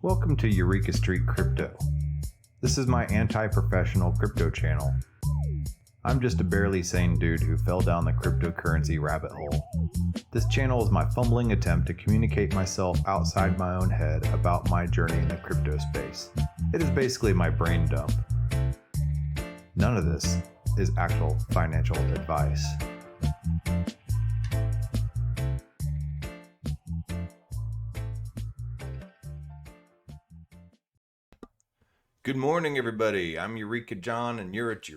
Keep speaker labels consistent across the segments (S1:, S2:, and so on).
S1: Welcome to Eureka Street Crypto. This is my anti-professional crypto channel. I'm just a barely sane dude who fell down the cryptocurrency rabbit hole. This channel is my fumbling attempt to communicate myself outside my own head about my journey in the crypto space. It is basically my brain dump. None of this is actual financial advice. Good morning, everybody. I'm Eureka John, and you're at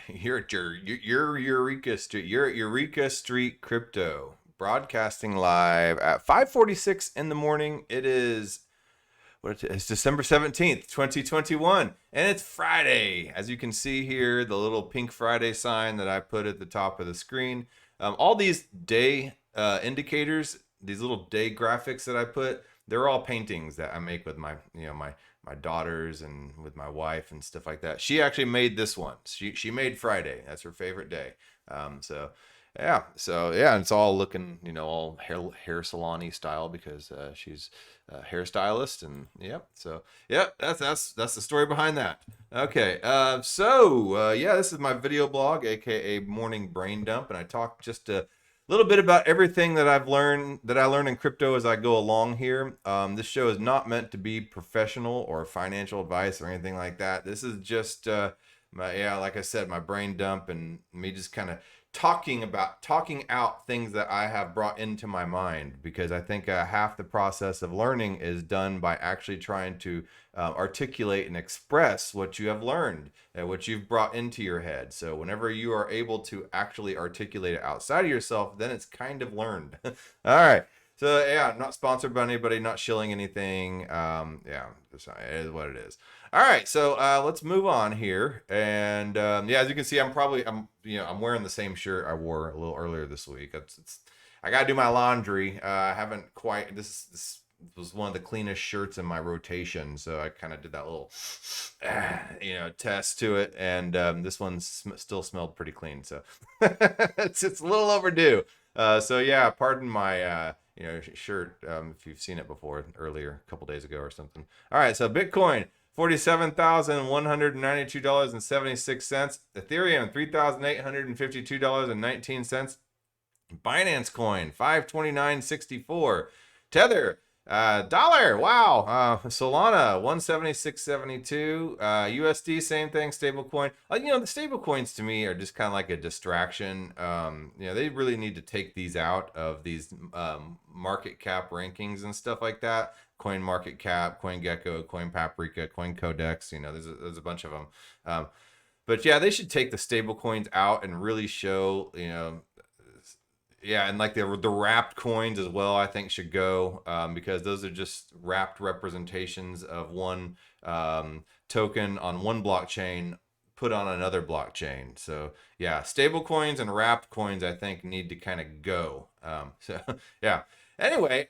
S1: Eureka Street. You're at Eureka Street Crypto, broadcasting live at 5:46 in the morning. It's December 17th, 2021, and it's Friday. As you can see here, the little pink Friday sign that I put at the top of the screen. All these day indicators, these little day graphics that I put, they're all paintings that I make with my daughters and with my wife and stuff like that. She actually made this one. She made Friday. That's her favorite day. So yeah, and it's all looking, all hair salon-y style because she's a hairstylist, and that's the story behind that. Okay, this is my video blog, aka Morning Brain Dump, and I talk just a little bit about everything that I learn in crypto as I go along here. This show is not meant to be professional or financial advice or anything like that. This is just like I said, my brain dump and me just kind of talking out things that I have brought into my mind, because I think half the process of learning is done by actually trying to articulate and express what you have learned and what you've brought into your head. So whenever you are able to actually articulate it outside of yourself, then it's kind of learned. All right. So yeah, I'm not sponsored by anybody, not shilling anything. It is what it is. All right, so let's move on here. And as you can see, I'm wearing the same shirt I wore a little earlier this week. I gotta do my laundry. I haven't quite. This was one of the cleanest shirts in my rotation, so I kind of did that little test to it, and this one still smelled pretty clean. So it's a little overdue. Pardon my shirt if you've seen it before earlier, a couple days ago or something. All right, so Bitcoin, $47,192.76. Ethereum, $3,852.19. Binance Coin, $529.64. Tether, dollar, wow. Solana, $176.72. USD, same thing, stablecoin. The stablecoins to me are just kind of like a distraction. They really need to take these out of these market cap rankings and stuff like that. Coin Market Cap, CoinGecko, Coin Paprika, Coin Codex, there's a bunch of them. But yeah, they should take the stable coins out and really show, and like the wrapped coins as well, I think should go, because those are just wrapped representations of one token on one blockchain put on another blockchain. So yeah, stable coins and wrapped coins, I think, need to kind of go. Anyway,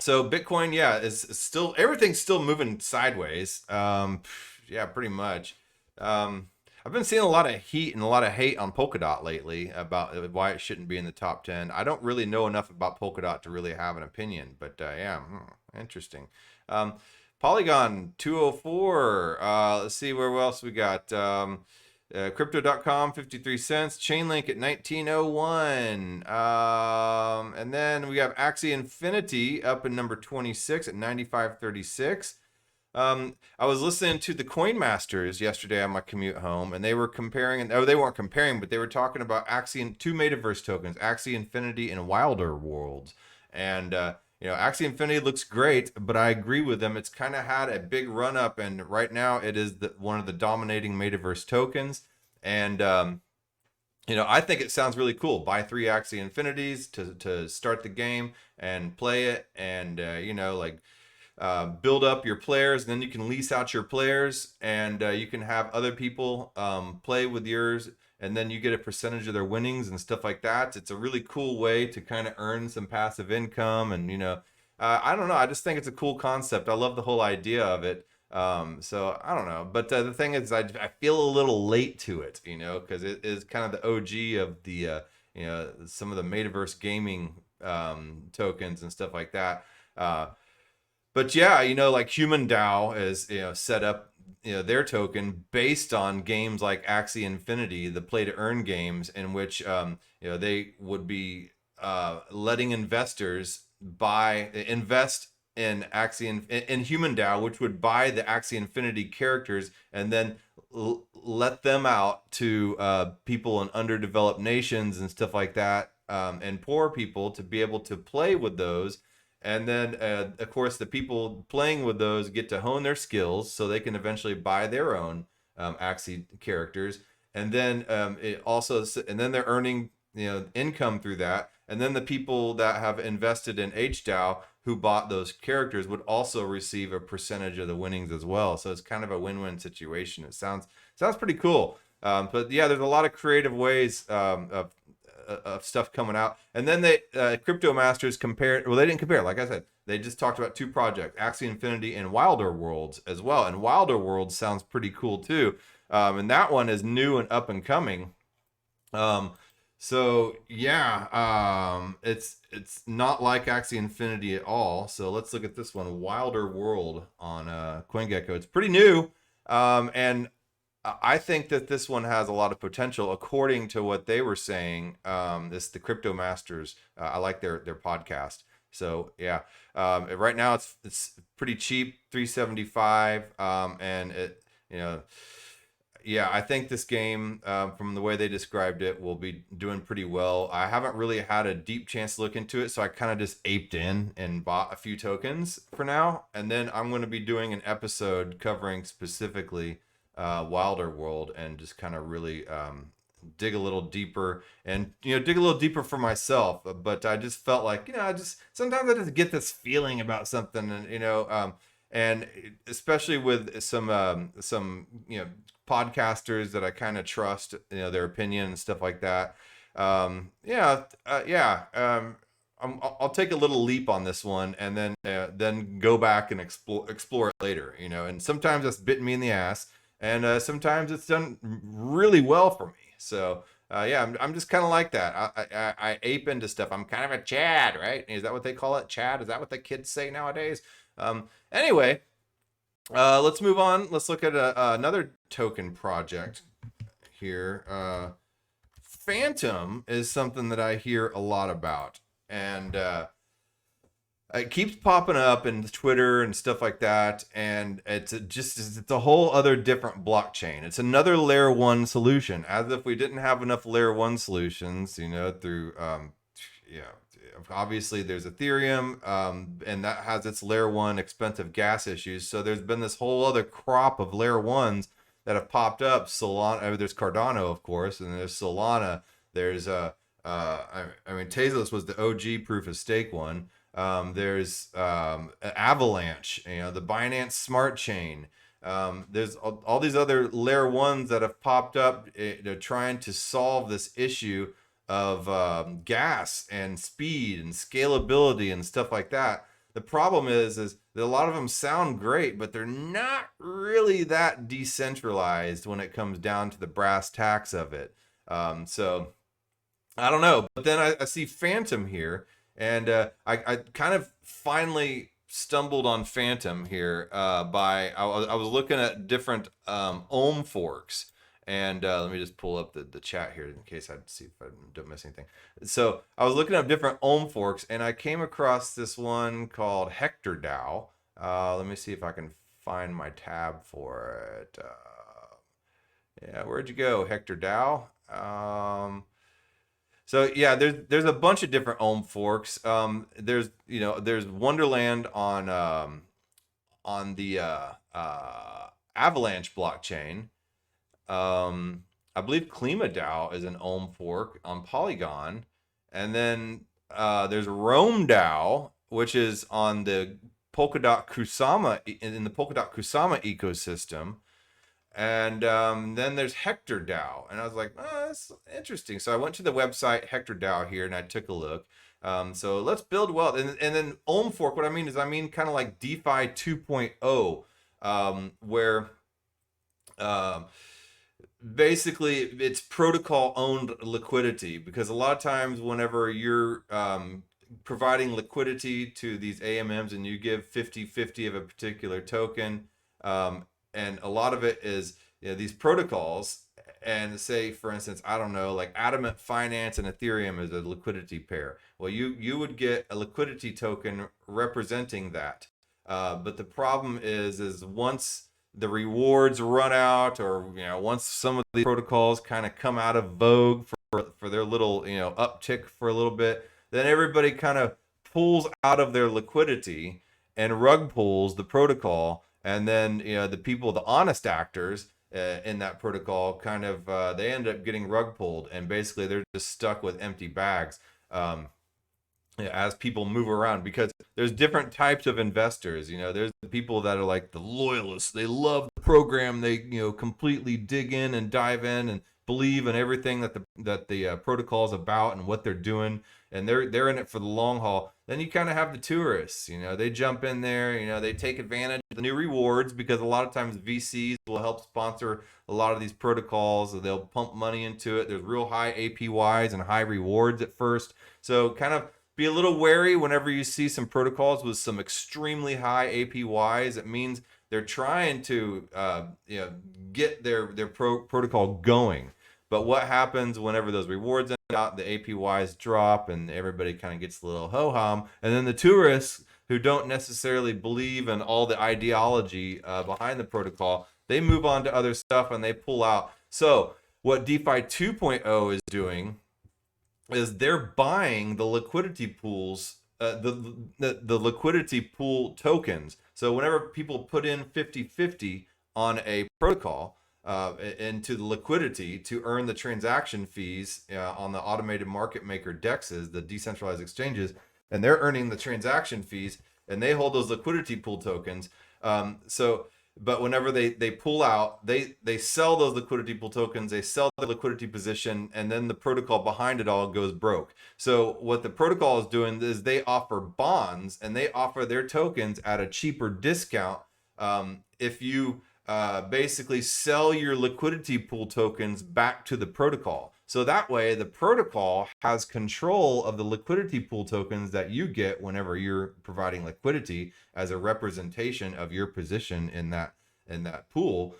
S1: so Bitcoin, is still, everything's still moving sideways. Pretty much. I've been seeing a lot of heat and a lot of hate on Polkadot lately about why it shouldn't be in the top 10. I don't really know enough about Polkadot to really have an opinion, but interesting. Polygon 204. Let's see where else we got. Crypto.com 53 cents, Chainlink at 1901, and then we have Axie Infinity up in number 26 at 95.36. I was listening to the Coin Masters yesterday on my commute home, and they were comparing, they weren't comparing, but they were talking about two Metaverse tokens, Axie Infinity and Wilder Worlds. And Axie Infinity looks great, but I agree with them. It's kind of had a big run up, and right now it is one of the dominating Metaverse tokens. And I think it sounds really cool. Buy 3 Axie Infinities to start the game and play it, and build up your players, and then you can lease out your players, and you can have other people play with yours, and then you get a percentage of their winnings and stuff like that. It's a really cool way to kind of earn some passive income, and I don't know, I just think it's a cool concept. I love the whole idea of it. So I don't know, but the thing is, I feel a little late to it, because it is kind of the OG of the some of the Metaverse gaming tokens and stuff like that. But yeah, like Human DAO is, set up, their token based on games like Axie Infinity, the play to earn games, in which they would be letting investors invest in in Human DAO, which would buy the Axie Infinity characters and then let them out to people in underdeveloped nations and stuff like that, and poor people to be able to play with those. And then, of course, the people playing with those get to hone their skills so they can eventually buy their own Axie characters. And then and then they're earning income through that. And then the people that have invested in HDAO who bought those characters would also receive a percentage of the winnings as well. So it's kind of a win-win situation. It sounds pretty cool. But yeah, there's a lot of creative ways of stuff coming out. And then they Crypto Masters compared. Well, they didn't compare. Like I said, they just talked about two projects, Axie Infinity and Wilder Worlds as well. And Wilder Worlds sounds pretty cool too. And that one is new and up and coming. So yeah, it's not like Axie Infinity at all. So let's look at this one, Wilder World on CoinGecko. It's pretty new, and I think that this one has a lot of potential, according to what they were saying. The Crypto Masters. I like their podcast. So yeah, right now it's pretty cheap, $375, and it yeah, I think this game, from the way they described it, will be doing pretty well. I haven't really had a deep chance to look into it, so I kind of just aped in and bought a few tokens for now. And then I'm going to be doing an episode covering specifically Wilder World and just kind of really dig a little deeper and dig a little deeper for myself. But I just felt like sometimes I just get this feeling about something, and and especially with some podcasters that I kind of trust, their opinion and stuff like that. I'll take a little leap on this one and then go back and explore it later, and sometimes it's bitten me in the ass, and sometimes it's done really well for me. So I'm just kind of like that. I ape into stuff. I'm kind of a Chad, right? Is that what they call it? Chad? Is that what the kids say nowadays? Anyway, let's move on. Let's look at another token project here. Fantom is something that I hear a lot about, and it keeps popping up in Twitter and stuff like that. And it's a whole other different blockchain. It's another layer one solution, as if we didn't have enough layer one solutions, through obviously there's Ethereum, and that has its layer one expensive gas issues. So there's been this whole other crop of layer ones that have popped up. Solana, there's Cardano, of course, and there's Solana. There's Tezos was the OG proof of stake one. There's Avalanche, the Binance Smart Chain. There's all these other layer ones that have popped up. They're trying to solve this issue of gas and speed and scalability and stuff like that. The problem is that a lot of them sound great, but they're not really that decentralized when it comes down to the brass tacks of it. So I don't know. But then I see Fantom here, and I kind of finally stumbled on Fantom here I was looking at different Ohm forks. And let me just pull up the chat here in case I see if I don't miss anything. So I was looking up different Ohm forks, and I came across this one called Hector Dao. Let me see if I can find my tab for it. Where'd you go, Hector Dao? So yeah, there's a bunch of different Ohm forks. There's Wonderland on the Avalanche blockchain. I believe KlimaDAO is an Ohm fork on Polygon, and then there's Rome DAO, which is on the Polkadot Kusama in the Polkadot Kusama ecosystem, and then there's Hector DAO, and I was like, oh, that's interesting. So I went to the website Hector DAO here, and I took a look. So let's build wealth, and then Ohm fork. What I mean is, kind of like DeFi 2.0, where basically it's protocol owned liquidity, because a lot of times whenever you're providing liquidity to these AMMs, and you give 50-50 of a particular token, and a lot of it is, these protocols, and say, for instance, I don't know, like Adamant Finance and Ethereum is a liquidity pair. Well, you would get a liquidity token representing that. But the problem is once the rewards run out, or once some of the protocols kind of come out of vogue for their little uptick for a little bit, then everybody kind of pulls out of their liquidity and rug pulls the protocol, and then the people, the honest actors in that protocol, kind of they end up getting rug pulled, and basically they're just stuck with empty bags. As people move around, because there's different types of investors. There's the people that are like the loyalists. They love the program. They completely dig in and dive in and believe in everything that the protocol is about and what they're doing, and they're in it for the long haul. Then you kind of have the tourists. They jump in there. They take advantage of the new rewards, because a lot of times VCs will help sponsor a lot of these protocols. They'll pump money into it. There's real high APYs and high rewards at first, so kind of be a little wary whenever you see some protocols with some extremely high APYs. It means they're trying to get their protocol going. But what happens whenever those rewards end out, the APYs drop, and everybody kind of gets a little ho-hum. And then the tourists, who don't necessarily believe in all the ideology behind the protocol, they move on to other stuff and they pull out. So what DeFi 2.0 is doing is they're buying the liquidity pools, the liquidity pool tokens. So whenever people put in 50-50 on a protocol into the liquidity to earn the transaction fees on the automated market maker DEXs, the decentralized exchanges, and they're earning the transaction fees, and they hold those liquidity pool tokens. But whenever they pull out, they sell those liquidity pool tokens, they sell the liquidity position, and then the protocol behind it all goes broke. So what the protocol is doing is they offer bonds, and they offer their tokens at a cheaper discount if you basically sell your liquidity pool tokens back to the protocol. So that way the protocol has control of the liquidity pool tokens that you get whenever you're providing liquidity as a representation of your position in that pool.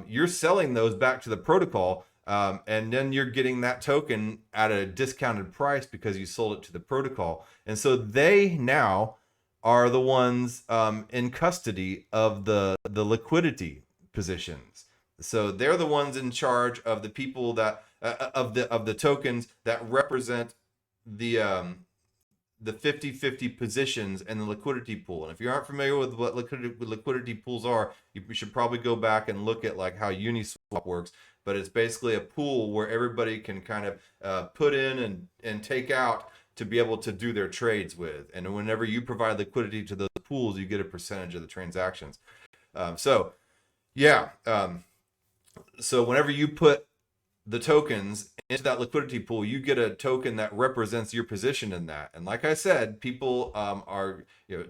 S1: You're selling those back to the protocol, and then you're getting that token at a discounted price because you sold it to the protocol. And so they now are the ones in custody of the liquidity positions. So they're the ones in charge of the people that of the tokens that represent the 50-50 positions in the liquidity pool. And if you aren't familiar with what liquidity pools are, you should probably go back and look at like how Uniswap works. But it's basically a pool where everybody can kind of put in and take out to be able to do their trades with. And whenever you provide liquidity to those pools, you get a percentage of the transactions. So whenever you put the tokens into that liquidity pool, you get a token that represents your position in that. And like I said, people are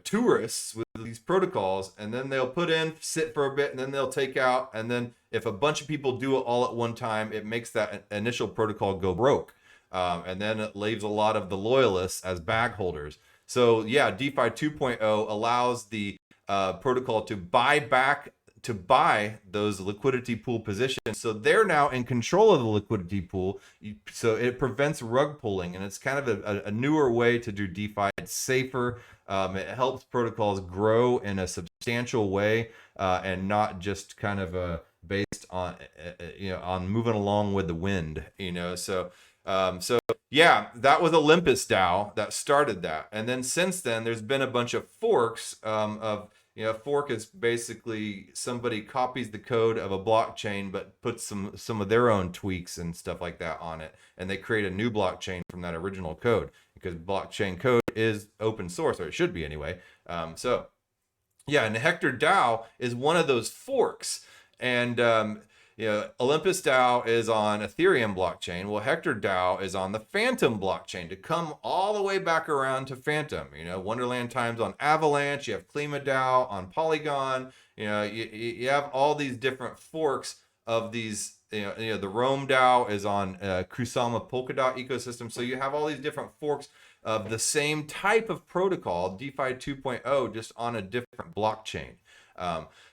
S1: tourists with these protocols, and then they'll put in, sit for a bit, and then they'll take out. And then if a bunch of people do it all at one time, it makes that initial protocol go broke. And then it leaves a lot of the loyalists as bag holders. So yeah, DeFi 2.0 allows the protocol to buy those liquidity pool positions. So they're now in control of the liquidity pool. So it prevents rug pulling, and it's kind of a newer way to do DeFi. It's safer. It helps protocols grow in a substantial way, and not just kind of based on on moving along with the wind. So yeah, that was Olympus DAO that started that. And then since then, there's been a bunch of forks of fork is basically somebody copies the code of a blockchain but puts some of their own tweaks and stuff like that on it, and they create a new blockchain from that original code, because blockchain code is open source, or it should be anyway. So yeah, and Hector Dao is one of those forks. And Olympus DAO is on Ethereum blockchain. Well, Hector DAO is on the Fantom blockchain, to come all the way back around to Fantom. Wonderland Times on Avalanche. You have Klima DAO on Polygon. You have all these different forks of these. The Rome DAO is on Kusama Polkadot ecosystem. So you have all these different forks of the same type of protocol, DeFi 2.0, just on a different blockchain.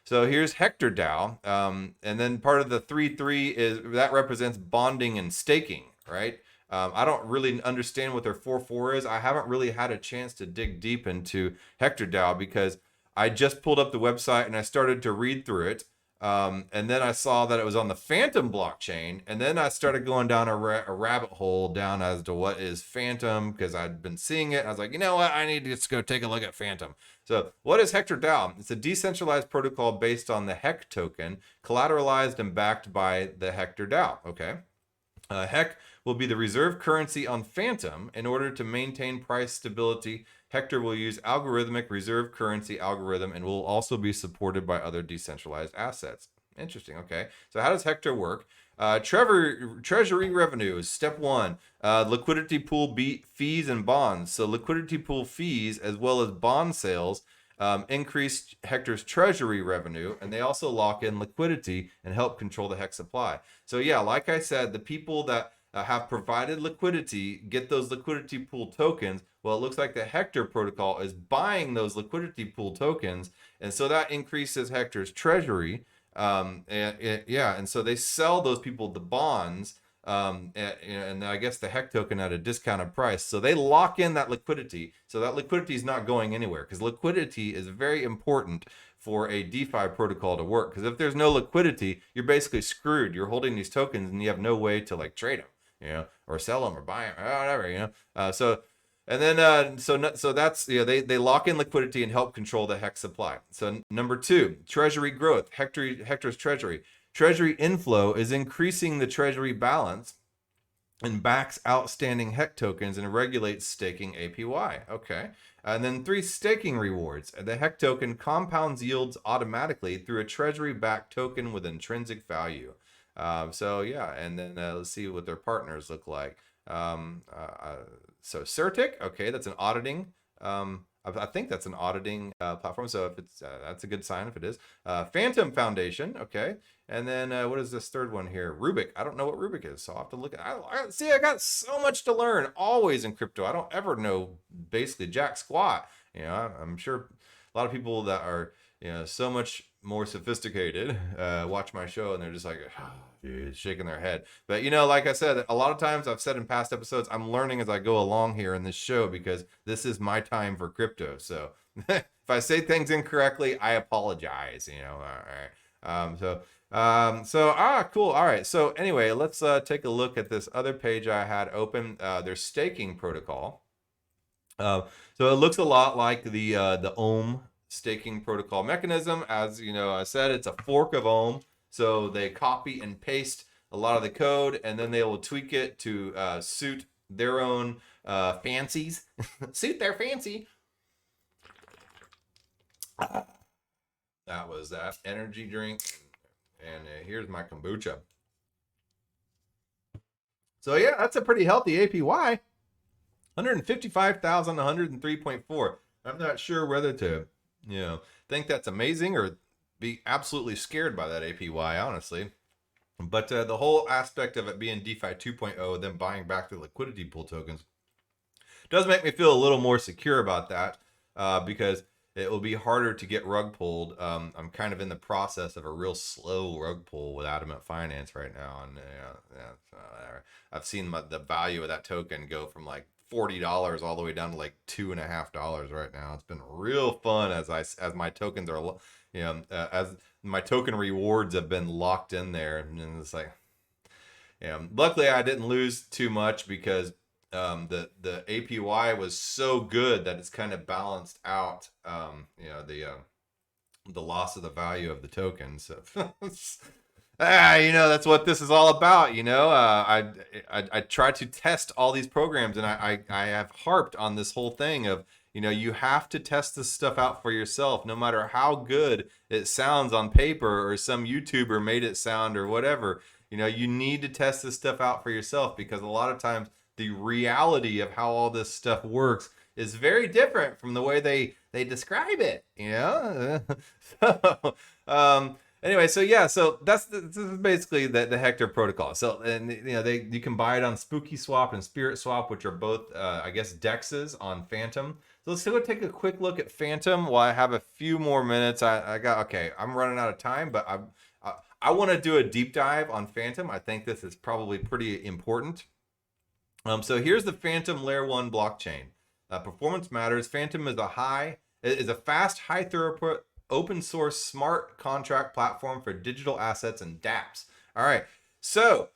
S1: So here's Hector Dao, and then part of the 3.3 is that represents bonding and staking, right? I don't really understand what their 4.4 is. I haven't really had a chance to dig deep into Hector DAO because I just pulled up the website and I started to read through it. And then I saw that it was on the Fantom blockchain. And then I started going down a rabbit hole down as to what is Fantom because I'd been seeing it. And I was like, you know what? I need to just go take a look at Fantom. So what is Hector DAO? It's a decentralized protocol based on the HEC token, collateralized and backed by the Hector DAO. Okay. HEC will be the reserve currency on Fantom. In order to maintain price stability, Hector will use algorithmic reserve currency algorithm and will also be supported by other decentralized assets. Interesting. Okay. So how does Hector work? Treasury revenue is step one. Liquidity pool fees and bonds. So liquidity pool fees as well as bond sales increase Hector's treasury revenue, and they also lock in liquidity and help control the HEC supply. So yeah, like I said, the people that have provided liquidity get those liquidity pool tokens. Well, it looks like the Hector protocol is buying those liquidity pool tokens, and so that increases Hector's treasury. And so they sell those people the bonds, and I guess the HEC token at a discounted price. So they lock in that liquidity. So that liquidity is not going anywhere because liquidity is very important for a DeFi protocol to work. Because if there's no liquidity, you're basically screwed. You're holding these tokens and you have no way to like trade them, or sell them or buy them or whatever, so that's, they lock in liquidity and help control the HEC supply. So number two, treasury growth. Hector's treasury. Treasury inflow is increasing the treasury balance and backs outstanding HEC tokens and regulates staking APY. Okay. And then three, staking rewards. The HEC token compounds yields automatically through a treasury-backed token with intrinsic value. And then let's see what their partners look like. So Certic, okay, that's an auditing. I think that's an auditing platform. So if it's that's a good sign if it is. Fantom Foundation, okay, and then what is this third one here? Rubik. I don't know what Rubik is, so I'll have to look at. I got so much to learn always in crypto. I don't ever know basically jack squat. I'm sure a lot of people that are so much more sophisticated watch my show and they're just like shaking their head. But like I said, a lot of times I've said in past episodes, I'm learning as I go along here in this show because this is my time for crypto. So if I say things incorrectly, I apologize. All right. Cool. All right. So anyway, let's take a look at this other page I had open. Their staking protocol. So it looks a lot like the OHM staking protocol mechanism. As I said, it's a fork of OHM. So they copy and paste a lot of the code, and then they will tweak it to suit their own fancies. Suit their fancy. That was that energy drink. And here's my kombucha. So yeah, that's a pretty healthy APY. 155,103.4. I'm not sure whether to, think that's amazing or be absolutely scared by that APY, honestly. But the whole aspect of it being DeFi 2.0, then buying back the liquidity pool tokens, does make me feel a little more secure about that because it will be harder to get rug pulled. I'm kind of in the process of a real slow rug pull with Adamant Finance right now. And I've seen the value of that token go from like $40 all the way down to like $2.50 right now. It's been real fun as my tokens are, as my token rewards have been locked in there. And it's like, luckily I didn't lose too much because the APY was so good that it's kind of balanced out, the loss of the value of the token. So, that's what this is all about. I try to test all these programs, and I have harped on this whole thing of, you have to test this stuff out for yourself, no matter how good it sounds on paper or some YouTuber made it sound or whatever. You need to test this stuff out for yourself because a lot of times the reality of how all this stuff works is very different from the way they describe it, Anyway, so yeah, so this is basically the Hector protocol. So, and you can buy it on Spooky Swap and Spirit Swap, which are both I guess dexes on Fantom. So let's go take a quick look at Fantom while I have a few more minutes. I'm running out of time, but I want to do a deep dive on Fantom. I think this is probably pretty important. So here's the Fantom Layer 1 blockchain. Performance matters. Fantom is a fast, high throughput, open source smart contract platform for digital assets and dApps. All right. So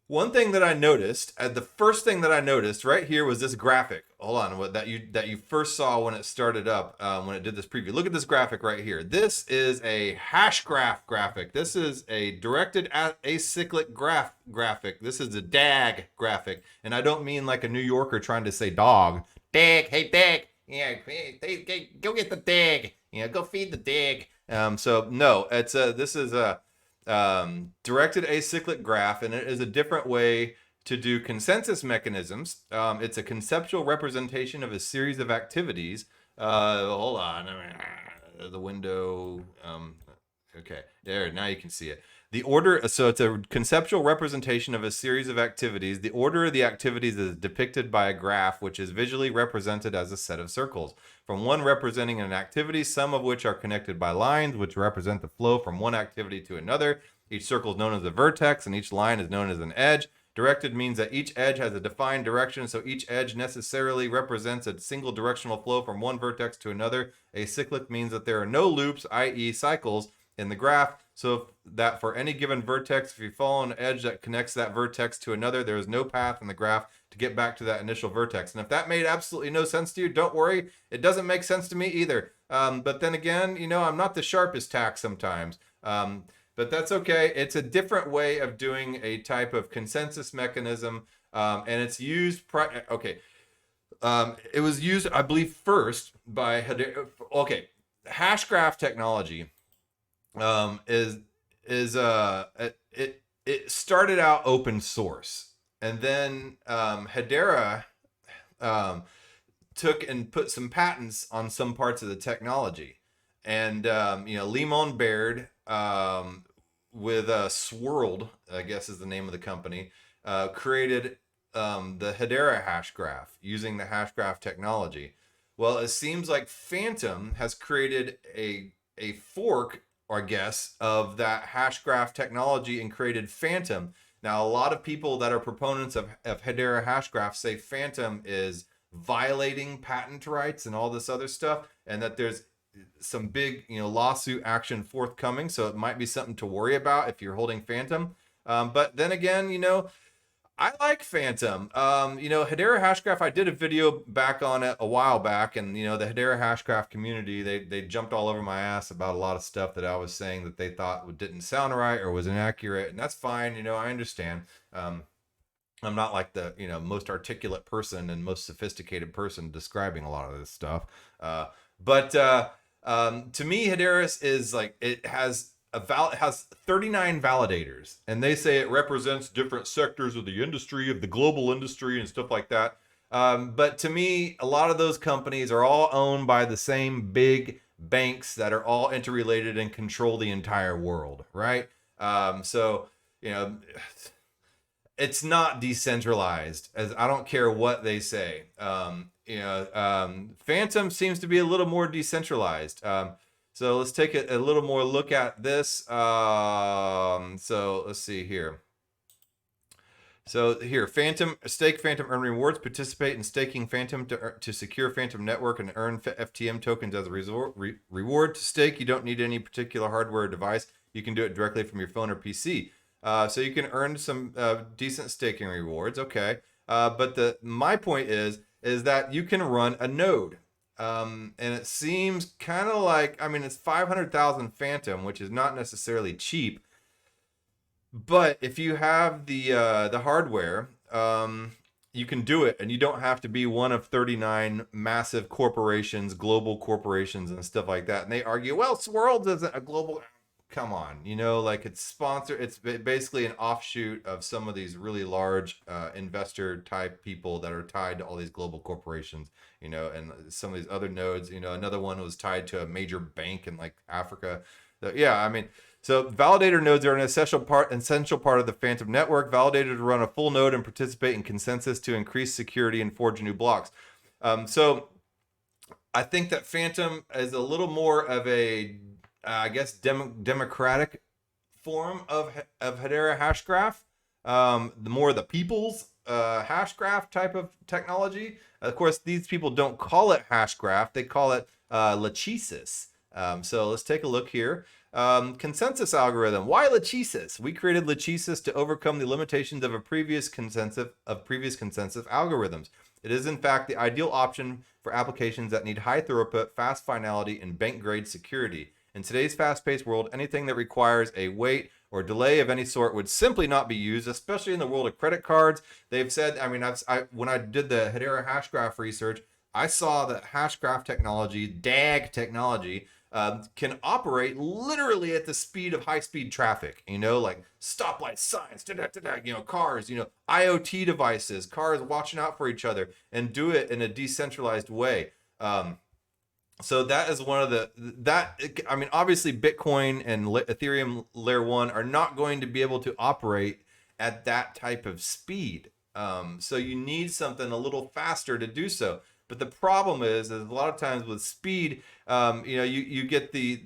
S1: one thing that I noticed, the first thing that I noticed right here was this graphic. Hold on, that you first saw when it started up, when it did this preview. Look at this graphic right here. This is a Hashgraph graphic. This is a directed acyclic graphic. This is a DAG graphic, and I don't mean like a New Yorker trying to say dog. DAG, hey DAG, yeah, hey, go get the DAG. Go feed the DAG. So no, this is a directed acyclic graph, and it is a different way to do consensus mechanisms. It's a conceptual representation of a series of activities. Hold on, the window. Okay, there. Now you can see it. The order. So it's a conceptual representation of a series of activities. The order of the activities is depicted by a graph, which is visually represented as a set of circles. From one representing an activity, some of which are connected by lines, which represent the flow from one activity to another. Each circle is known as a vertex, and each line is known as an edge. Directed means that each edge has a defined direction, so each edge necessarily represents a single directional flow from one vertex to another. Acyclic means that there are no loops, i.e. cycles, in the graph, so that for any given vertex, if you follow an edge that connects that vertex to another, there is no path in the graph to get back to that initial vertex. And if that made absolutely no sense to you, don't worry. It doesn't make sense to me either. But then again, I'm not the sharpest tack sometimes. But that's okay. It's a different way of doing a type of consensus mechanism, and it's used. It was used, I believe, first by Hedera. Okay, Hashgraph Technology it started out open source, and then Hedera took and put some patents on some parts of the technology, and Limon Baird with Swirled, I guess is the name of the company, created the Hedera Hashgraph using the Hashgraph technology. Well, it seems like Fantom has created a fork, I guess, of that Hashgraph technology and created Fantom. Now, a lot of people that are proponents of Hedera Hashgraph say Fantom is violating patent rights and all this other stuff, and that there's some big lawsuit action forthcoming, so it might be something to worry about if you're holding Fantom. But then again, I like Fantom. Hedera Hashgraph, I did a video back on it a while back, and the Hedera Hashgraph community, they jumped all over my ass about a lot of stuff that I was saying that they thought didn't sound right or was inaccurate, and that's fine. I understand. I'm not like the most articulate person and most sophisticated person describing a lot of this stuff. But to me, Hedera is like, it has 39 validators, and they say it represents different sectors of the industry, of the global industry and stuff like that. But to me, a lot of those companies are all owned by the same big banks that are all interrelated and control the entire world, right? So it's not decentralized, as I don't care what they say. Fantom seems to be a little more decentralized. So let's take a little more look at this. So let's see here. So here, Fantom, stake Fantom, earn rewards, participate in staking Fantom to secure Fantom network and earn FTM tokens as a reward. To stake, you don't need any particular hardware or device. You can do it directly from your phone or PC. So you can earn some decent staking rewards. Okay. But my point is that you can run a node. And it seems kind of like, it's 500,000 Fantom, which is not necessarily cheap. But if you have the hardware, you can do it, and you don't have to be one of 39 massive corporations, global corporations, and stuff like that. And they argue, well, Swirlds isn't a global. Come on, it's sponsored. It's basically an offshoot of some of these really large investor type people that are tied to all these global corporations, and some of these other nodes. Another one was tied to a major bank in like Africa. Yeah, So validator nodes are an essential part of the Fantom network. Validators run a full node and participate in consensus to increase security and forge new blocks. So I think that Fantom is a little more of a, I guess, democratic form of Hedera Hashgraph. The more the people's Hashgraph type of technology. Of course, these people don't call it Hashgraph; they call it Lachesis. So let's take a look here. Consensus algorithm. Why Legisus? We created Legisus to overcome the limitations of previous consensus algorithms. It is in fact the ideal option for applications that need high throughput, fast finality, and bank-grade security. In today's fast-paced world, anything that requires a wait or delay of any sort would simply not be used, especially in the world of credit cards. They've said, I mean, when I did the Hedera Hashgraph research, I saw that Hashgraph technology, DAG technology, can operate literally at the speed of high-speed traffic, like stoplight signs, cars, IoT devices, cars watching out for each other, and do it in a decentralized way. So that is one of obviously Bitcoin and Ethereum layer 1 are not going to be able to operate at that type of speed. So you need something a little faster to do so. But the problem is a lot of times with speed, you get the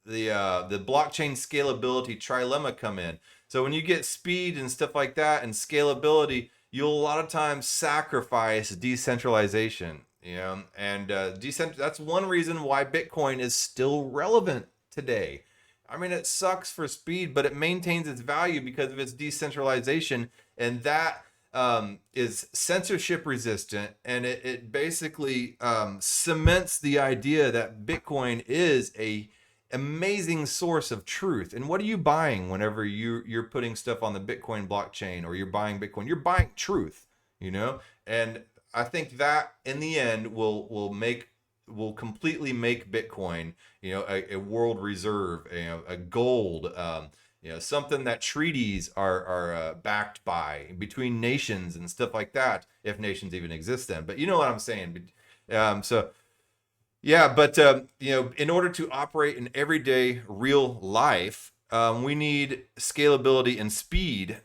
S1: blockchain scalability trilemma come in. So when you get speed and stuff like that and scalability, you'll a lot of times sacrifice decentralization. And that's one reason why Bitcoin is still relevant today. I mean, it sucks for speed, but it maintains its value because of its decentralization, and that is censorship resistant, and it basically cements the idea that Bitcoin is a amazing source of truth. And what are you buying whenever you're putting stuff on the Bitcoin blockchain or you're buying Bitcoin? You're buying truth, and I think that in the end will completely make Bitcoin, a world reserve, a gold, something that treaties are backed by between nations and stuff like that, if nations even exist then. But you know what I'm saying. In order to operate in everyday real life, we need scalability and speed.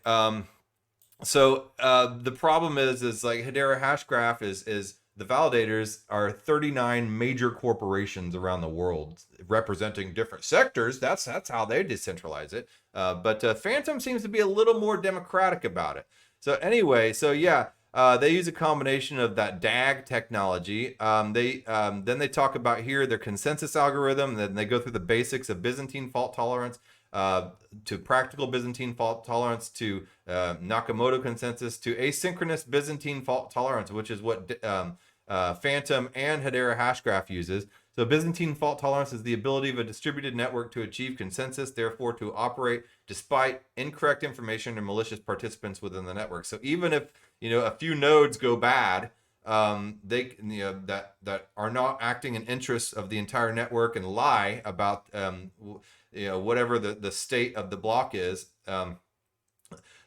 S1: So the problem is like Hedera Hashgraph is the validators are 39 major corporations around the world representing different sectors. That's how they decentralize it. But Fantom seems to be a little more democratic about it. So anyway, they use a combination of that DAG technology. Then they talk about here their consensus algorithm. Then they go through the basics of Byzantine fault tolerance, to practical Byzantine fault tolerance, to Nakamoto consensus, to asynchronous Byzantine fault tolerance, which is what Fantom and Hedera Hashgraph uses. So Byzantine fault tolerance is the ability of a distributed network to achieve consensus, therefore to operate despite incorrect information or malicious participants within the network. So even if a few nodes go bad, they that are not acting in interests of the entire network and lie about whatever the state of the block is,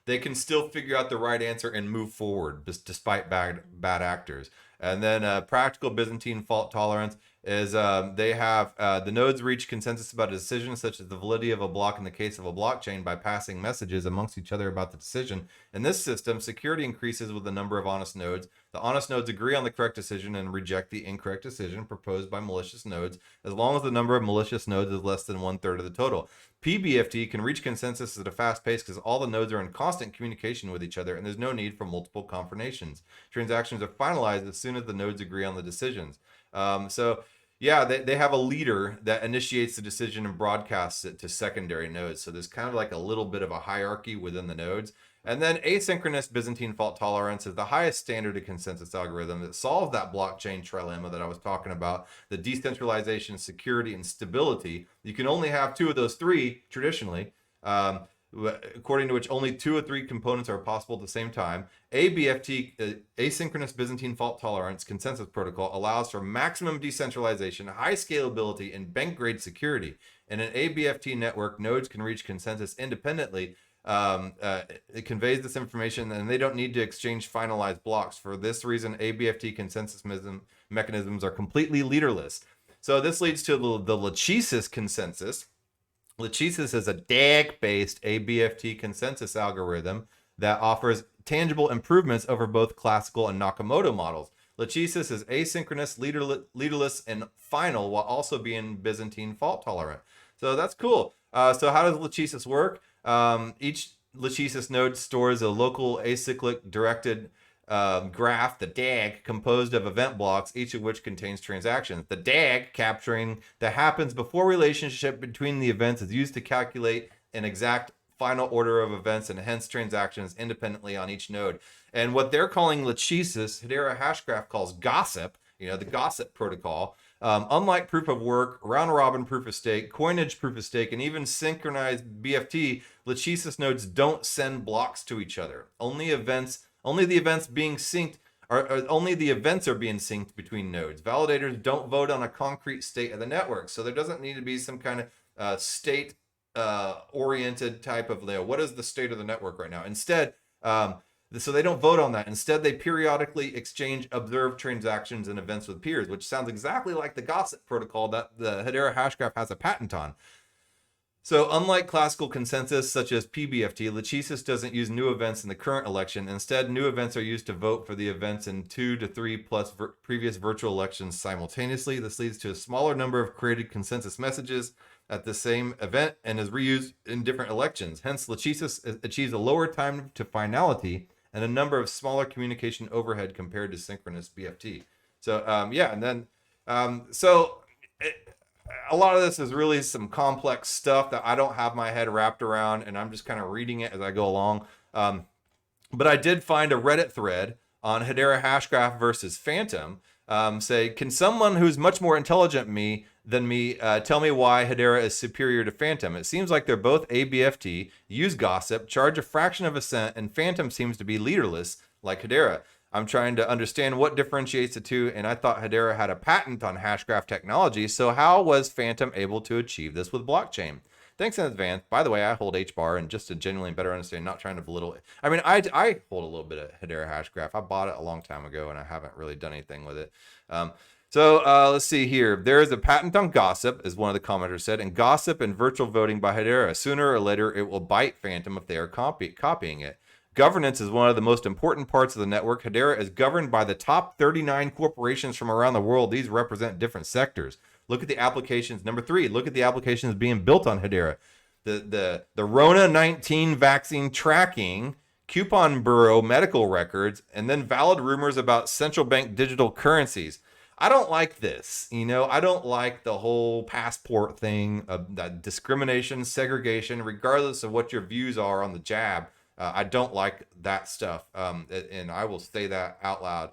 S1: they can still figure out the right answer and move forward despite bad actors. And then practical Byzantine fault tolerance is they have the nodes reach consensus about a decision, such as the validity of a block in the case of a blockchain, by passing messages amongst each other about the decision. In this system, security increases with the number of honest nodes. The honest nodes agree on the correct decision and reject the incorrect decision proposed by malicious nodes, as long as the number of malicious nodes is less than 1/3 of the total. PBFT can reach consensus at a fast pace because all the nodes are in constant communication with each other and there's no need for multiple confirmations. Transactions are finalized as soon as the nodes agree on the decisions. They have a leader that initiates the decision and broadcasts it to secondary nodes. So there's kind of like a little bit of a hierarchy within the nodes. And then asynchronous Byzantine fault tolerance is the highest standard of consensus algorithm that solves that blockchain trilemma that I was talking about, the decentralization, security, and stability. You can only have two of those three traditionally, according to which only 2 or 3 components are possible at the same time. aBFT, asynchronous Byzantine fault tolerance consensus protocol, allows for maximum decentralization, high scalability, and bank-grade security. In an aBFT network, nodes can reach consensus independently. It conveys this information and they don't need to exchange finalized blocks. For this reason, aBFT consensus mechanisms are completely leaderless. So this leads to the Lachesis consensus, Legisus is a DAG-based aBFT consensus algorithm that offers tangible improvements over both classical and Nakamoto models. Legisus is asynchronous, leaderless, and final, while also being Byzantine fault tolerant. So that's cool. So how does Legisus work? Each Legisus node stores a local acyclic directed graph, the DAG, composed of event blocks, each of which contains transactions. The DAG, capturing that happens before relationship between the events, is used to calculate an exact final order of events and hence transactions independently on each node. And what they're calling Lachesis, Hedera Hashgraph calls gossip, the gossip protocol. Unlike proof of work, round robin proof of stake, coinage proof of stake, and even synchronized BFT, Lachesis nodes don't send blocks to each other. Only the events being synced only the events are being synced between nodes. Validators don't vote on a concrete state of the network, so there doesn't need to be some kind of state oriented type of what is the state of the network right now. Instead, so they don't vote on that. Instead, they periodically exchange observed transactions and events with peers, which sounds exactly like the gossip protocol that the Hedera Hashgraph has a patent on. So unlike classical consensus such as pBFT, Lachesis doesn't use new events in the current election. Instead, new events are used to vote for the events in 2 to 3 plus previous virtual elections simultaneously. This leads to a smaller number of created consensus messages at the same event and is reused in different elections. Hence, Lachesis achieves a lower time to finality and a number of smaller communication overhead compared to synchronous BFT. So a lot of this is really some complex stuff that I don't have my head wrapped around, and I'm just kind of reading it as I go along. But I did find a Reddit thread on Hedera Hashgraph versus Fantom. Say, can someone who's much more intelligent than me tell me why Hedera is superior to Fantom? It seems like they're both aBFT, use gossip, charge a fraction of a cent, and Fantom seems to be leaderless like Hedera. I'm trying to understand what differentiates the two, and I thought Hedera had a patent on Hashgraph technology, so how was Fantom able to achieve this with blockchain? Thanks in advance. By the way, I hold HBAR, and just to genuinely better understand, not trying to belittle it. I mean, I hold a little bit of Hedera Hashgraph. I bought it a long time ago, and I haven't really done anything with it. Let's see here. There is a patent on gossip, as one of the commenters said, and gossip and virtual voting by Hedera. Sooner or later, it will bite Fantom if they are copying it. Governance is one of the most important parts of the network. Hedera is governed by the top 39 corporations from around the world. These represent different sectors. Look at the applications. Number 3, look at the applications being built on Hedera. The Rona 19 vaccine tracking, coupon bureau medical records, and then valid rumors about central bank digital currencies. I don't like this. I don't like the whole passport thing, that discrimination, segregation, regardless of what your views are on the jab. I don't like that stuff, and I will say that out loud.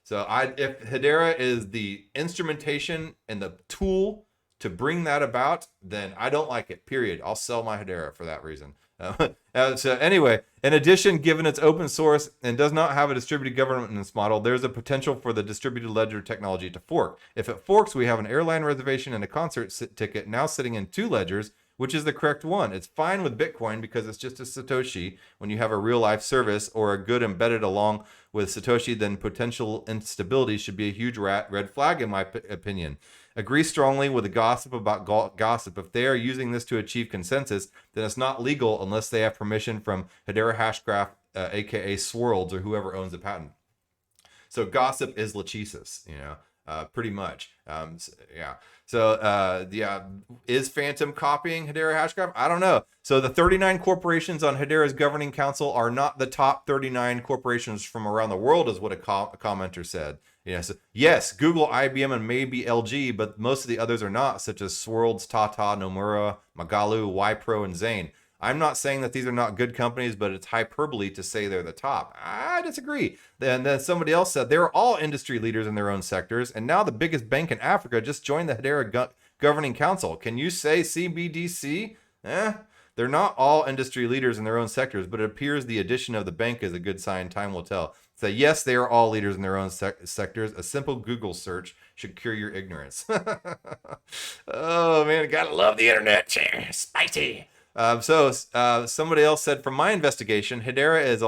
S1: So if Hedera is the instrumentation and the tool to bring that about, then I don't like it, period. I'll sell my Hedera for that reason. So anyway, in addition, given it's open source and does not have a distributed governance model, there's a potential for the distributed ledger technology to fork. If it forks, we have an airline reservation and a concert ticket now sitting in 2 ledgers, which is the correct one. It's fine with Bitcoin because it's just a Satoshi. When you have a real life service or a good embedded along with Satoshi, then potential instability should be a huge red flag in my opinion. Agree strongly with the gossip about gossip. If they are using this to achieve consensus, then it's not legal unless they have permission from Hedera Hashgraph, aka Swirlds, or whoever owns the patent. So gossip is Lachesis, pretty much. Is Fantom copying Hedera Hashgraph? I don't know. So the 39 corporations on Hedera's governing council are not the top 39 corporations from around the world, is what a commenter said. Yes, Google, IBM, and maybe LG, but most of the others are not, such as Swirlds, Tata, Nomura, Magalu, Wipro, and Zane. I'm not saying that these are not good companies, but it's hyperbole to say they're the top. I disagree. Then somebody else said they're all industry leaders in their own sectors, and now the biggest bank in Africa just joined the Hedera governing council. Can you say CBDC? They're not all industry leaders in their own sectors, but it appears the addition of the bank is a good sign. Time will tell. So yes, they are all leaders in their own sectors. A simple Google search should cure your ignorance. Oh man, gotta love the internet. Spicy. Somebody else said, from my investigation, Hedera is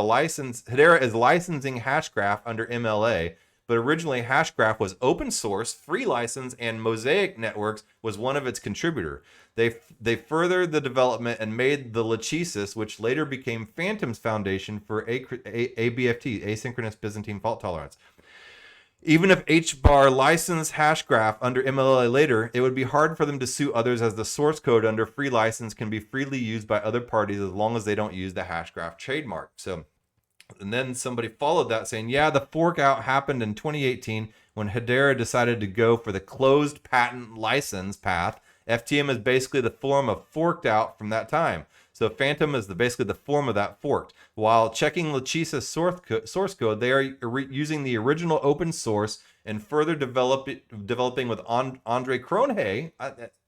S1: licensing Hashgraph under MLA, but originally Hashgraph was open source, free license, and Mosaic Networks was one of its contributors. They furthered the development and made the Lachesis, which later became Fantom's foundation for aBFT, asynchronous Byzantine fault tolerance. Even if HBAR licensed Hashgraph under MLA later, it would be hard for them to sue others, as the source code under free license can be freely used by other parties as long as they don't use the Hashgraph trademark. So, and then somebody followed that saying, yeah, the fork out happened in 2018 when Hedera decided to go for the closed patent license path. FTM is basically the form of forked out from that time. So Fantom is basically the form of that forked. While checking Lachesis source code, they are using the original open source and further developing with Andre Cronje,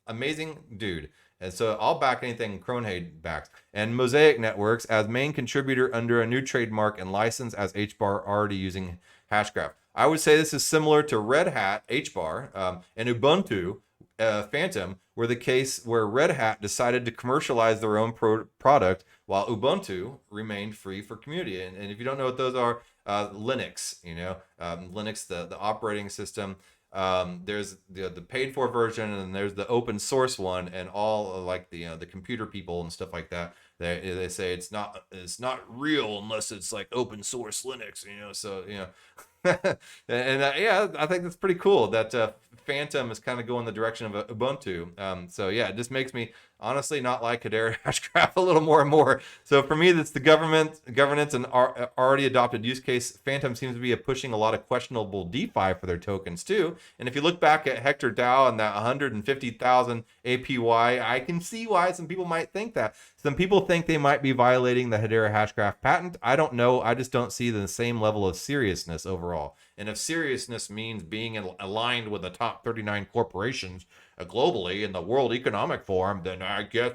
S1: amazing dude. And so I'll back anything Cronje backs. And Mosaic Networks as main contributor under a new trademark and license as HBAR already using Hashgraph. I would say this is similar to Red Hat, HBAR, and Ubuntu, Fantom, were the case where Red Hat decided to commercialize their own product while Ubuntu remained free for community. And if you don't know what those are, Linux, Linux, the operating system. There's the paid for version, and there's the open source one, and all like the computer people and stuff like that. They say it's not real unless it's like open source Linux, So and yeah, I think that's pretty cool that Fantom is kind of going the direction of Ubuntu. So yeah, it just makes me honestly not like Hedera Hashgraph a little more and more. So for me, that's the governance and already adopted use case. Fantom seems to be pushing a lot of questionable DeFi for their tokens too. And if you look back at Hector Dao and that 150,000 APY, I can see why some people might think that. Some people think they might be violating the Hedera Hashgraph patent. I don't know. I just don't see the same level of seriousness overall. And if seriousness means being aligned with the top 39 corporations globally in the World Economic Forum, then I guess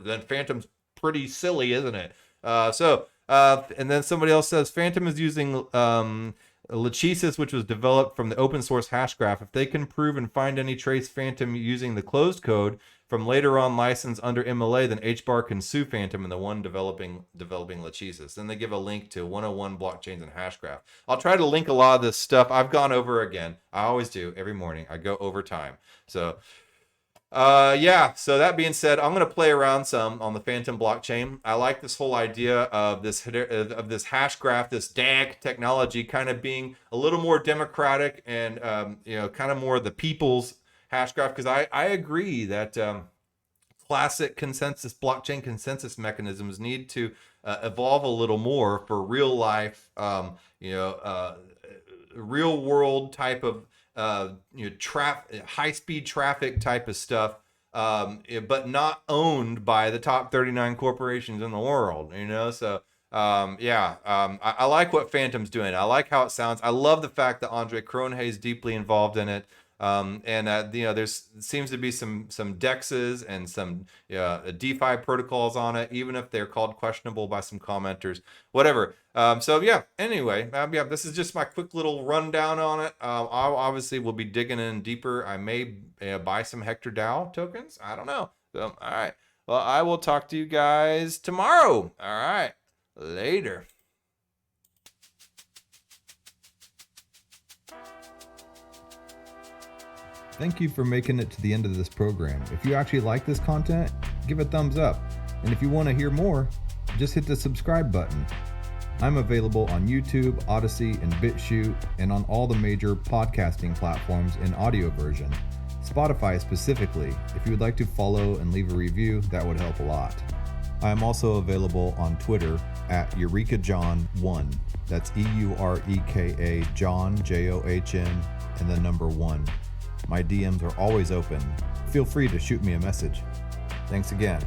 S1: then Fantom's pretty silly, isn't it? And then somebody else says Fantom is using Lachesis, which was developed from the open source Hashgraph. If they can prove and find any trace Fantom using the closed code from later on license under MLA, then HBAR can sue Fantom and the one developing Lachesis. Then they give a link to 101 blockchains and Hashgraph. I'll try to link a lot of this stuff. I've gone over again. I always do every morning. I go over time. So yeah, so that being said, I'm going to play around some on the Fantom blockchain. I like this whole idea of this Hashgraph, this DAG technology kind of being a little more democratic and kind of more the people's Hashgraph, because I agree that classic blockchain consensus mechanisms need to evolve a little more for real life, real world type of high speed traffic type of stuff, but not owned by the top 39 corporations in the world. So I like what Fantom's doing. I like how it sounds. I love the fact that Andre Cronje is deeply involved in it. There seems to be some DEXs and some DeFi protocols on it, even if they're called questionable by some commenters, whatever. Anyway, this is just my quick little rundown on it. I obviously will be digging in deeper. I may buy some Hector Dao tokens. I don't know. So, all right. Well, I will talk to you guys tomorrow. All right. Later. Thank you for making it to the end of this program. If you actually like this content, give a thumbs up. And if you want to hear more, just hit the subscribe button. I'm available on YouTube, Odyssey, and BitChute, and on all the major podcasting platforms in audio version. Spotify specifically. If you would like to follow and leave a review, that would help a lot. I am also available on Twitter at EurekaJohn1. That's EUREKA John, JOHN, and the number 1. My DMs are always open. Feel free to shoot me a message. Thanks again.